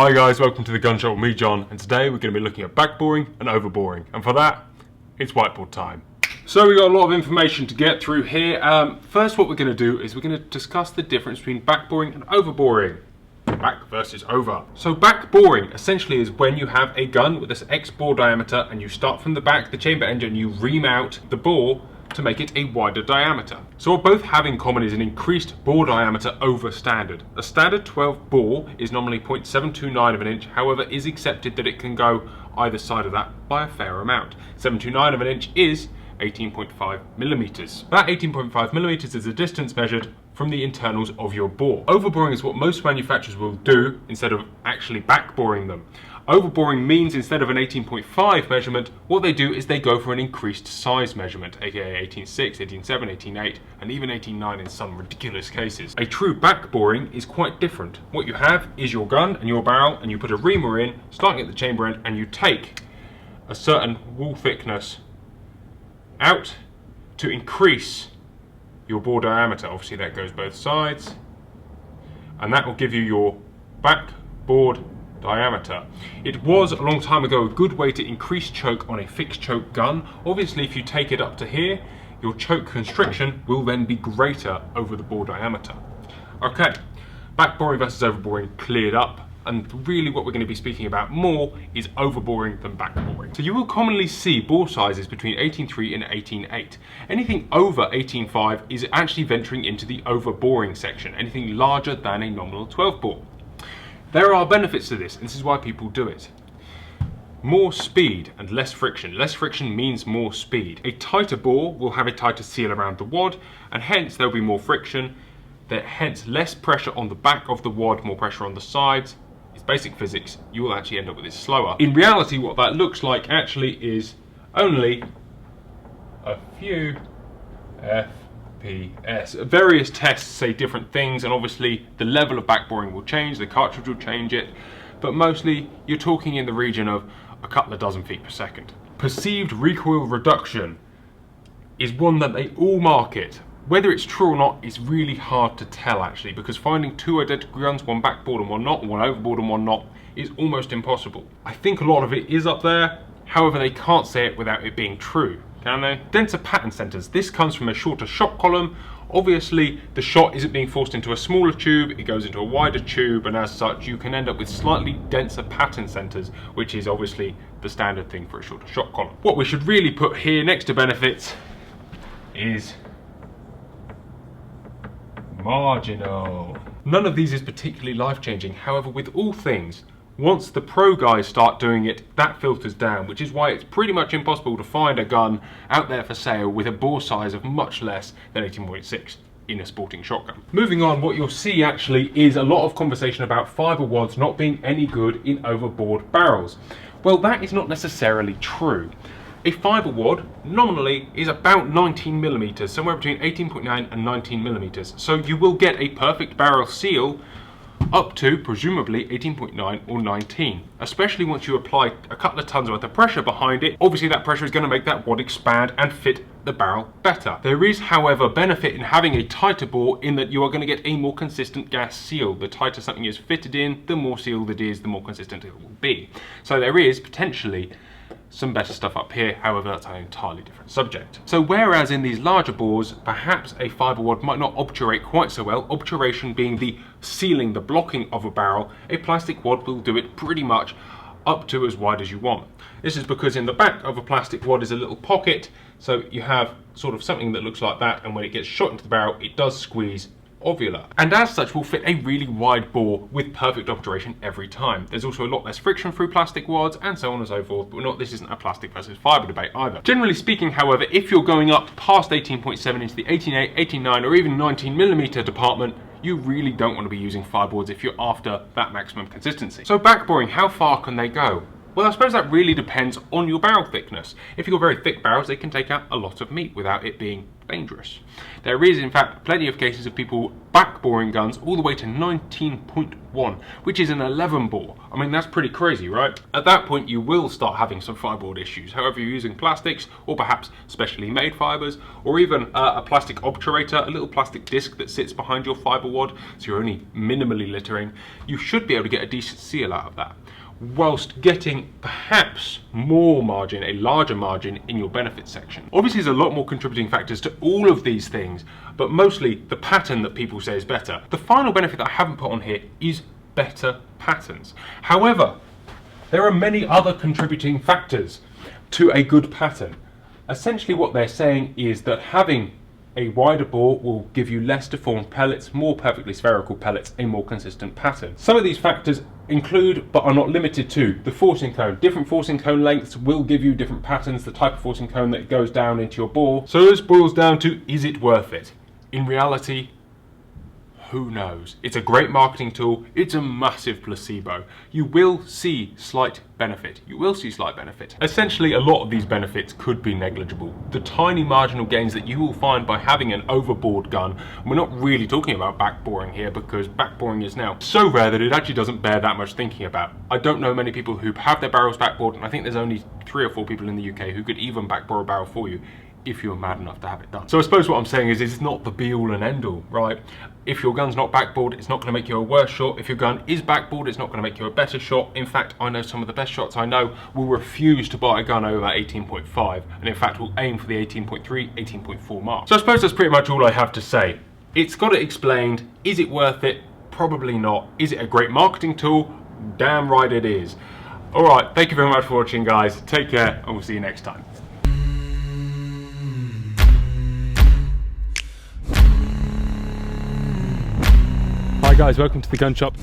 Hi guys, welcome to the Gun Shop with me, John, and today we're going to be looking at backboring and overboring, and for that, it's whiteboard time. So we've got a lot of information to get through here. First, what we're going to do is we're going to discuss the difference between backboring and overboring. Back versus over. So backboring essentially is when you have a gun with this X bore diameter and you start from the back, the chamber end, and you remount the bore to make it a wider diameter. So what both have in common is an increased bore diameter over standard. A standard 12 bore is normally 0.729 of an inch, however it is accepted that it can go either side of that by a fair amount. 729 of an inch is 18.5 millimeters. That 18.5 millimeters is the distance measured from the internals of your bore. Overboring is what most manufacturers will do instead of actually backboring them. Overboring means instead of an 18.5 measurement, what they do is they go for an increased size measurement, aka 18.6, 18.7, 18.8, and even 18.9 in some ridiculous cases. A true backboring is quite different. What you have is your gun and your barrel, and you put a reamer in, starting at the chamber end, and you take a certain wall thickness out to increase your bore diameter. Obviously that goes both sides, and that will give you your backboard diameter. It was a long time ago a good way to increase choke on a fixed choke gun. Obviously if you take it up to here, your choke constriction will then be greater over the bore diameter. Okay, backboring versus overboring cleared up, and really what we're going to be speaking about more is overboring than backboring. So you will commonly see bore sizes between 18.3 and 18.8. Anything over 18.5 is actually venturing into the overboring section, anything larger than a nominal 12 bore. There are benefits to this, and this is why people do it. More speed and less friction. Less friction means more speed. A tighter bore will have a tighter seal around the wad, and hence there will be more friction. Hence less pressure on the back of the wad, more pressure on the sides. It's basic physics. You will actually end up with it slower. In reality, what that looks like actually is only a few FPS. Various tests say different things, and obviously the level of backboring will change, the cartridge will change it, but mostly you're talking in the region of a couple of dozen feet per second. Perceived recoil reduction is one that they all market. Whether it's true or not is really hard to tell actually, because finding two identical guns, one backboard and one not, one overboard and one not, is almost impossible. I think a lot of it is up there, however they can't say it without it being true. Can they? Denser pattern centers. This comes from a shorter shot column. Obviously the shot isn't being forced into a smaller tube, it goes into a wider tube, and as such you can end up with slightly denser pattern centers, which is obviously the standard thing for a shorter shot column. What we should really put here next to benefits is marginal. None of these is particularly life-changing, however with all things, once the pro guys start doing it, that filters down, which is why it's pretty much impossible to find a gun out there for sale with a bore size of much less than 18.6 in a sporting shotgun. Moving on, what you'll see actually is a lot of conversation about fiber wads not being any good in overboard barrels. Well, that is not necessarily true. A fiber wad nominally is about 19 millimeters, somewhere between 18.9 and 19 millimeters. So you will get a perfect barrel seal up to presumably 18.9 or 19, especially once you apply a couple of tons worth of pressure behind it. Obviously that pressure is going to make that wad expand and fit the barrel better. There is however benefit in having a tighter bore in that you are going to get a more consistent gas seal. The tighter something is fitted in, the more sealed it is, the more consistent it will be. So there is potentially some better stuff up here, however that's an entirely different subject. So whereas in these larger bores, perhaps a fiber wad might not obturate quite so well, obturation being the sealing, the blocking of a barrel, a plastic wad will do it pretty much up to as wide as you want. This is because in the back of a plastic wad is a little pocket, so you have sort of something that looks like that, and when it gets shot into the barrel, it does squeeze ovular, and as such will fit a really wide bore with perfect obturation every time. There's also a lot less friction through plastic wads and so on and so forth, but this isn't a plastic versus fibre debate either. Generally speaking, however, if you're going up past 18.7 into the 18.8, 18.9 or even 19 millimeter department, you really don't want to be using fibre wads if you're after that maximum consistency. So backboring, how far can they go? Well, I suppose that really depends on your barrel thickness. If you've got very thick barrels, they can take out a lot of meat without it being dangerous. There is, in fact, plenty of cases of people backboring guns all the way to 19.1, which is an 11 bore. I mean, that's pretty crazy, right? At that point, you will start having some fireboard issues. However, you're using plastics, or perhaps specially made fibers, or even a plastic obturator, a little plastic disc that sits behind your fiber wad, so you're only minimally littering, you should be able to get a decent seal out of that, whilst getting perhaps more margin, a larger margin in your benefits section. Obviously there's a lot more contributing factors to all of these things, but mostly the pattern that people say is better. The final benefit that I haven't put on here is better patterns. However, there are many other contributing factors to a good pattern. Essentially what they're saying is that having a wider bore will give you less deformed pellets, more perfectly spherical pellets, a more consistent pattern. Some of these factors include, but are not limited to, the forcing cone. Different forcing cone lengths will give you different patterns, the type of forcing cone that goes down into your bore. So this boils down to, is it worth it? In reality, who knows? It's a great marketing tool. It's a massive placebo. You will see slight benefit. You will see slight benefit. Essentially, a lot of these benefits could be negligible. The tiny marginal gains that you will find by having an overbored gun, we're not really talking about backboring here because backboring is now so rare that it actually doesn't bear that much thinking about. I don't know many people who have their barrels backbored, and I think there's only 3 or 4 people in the UK who could even backbore a barrel for you if you're mad enough to have it done. So I suppose what I'm saying is it's not the be all and end all, right? If your gun's not backbored, it's not going to make you a worse shot. If your gun is backbored, it's not going to make you a better shot. In fact, I know some of the best shots I know will refuse to buy a gun over 18.5, and in fact will aim for the 18.3, 18.4 mark. So I suppose that's pretty much all I have to say. It's got it explained. Is it worth it? Probably not. Is it a great marketing tool? Damn right it is. Alright, thank you very much for watching, guys. Take care, and we'll see you next time. Hi guys, welcome to the gun shop.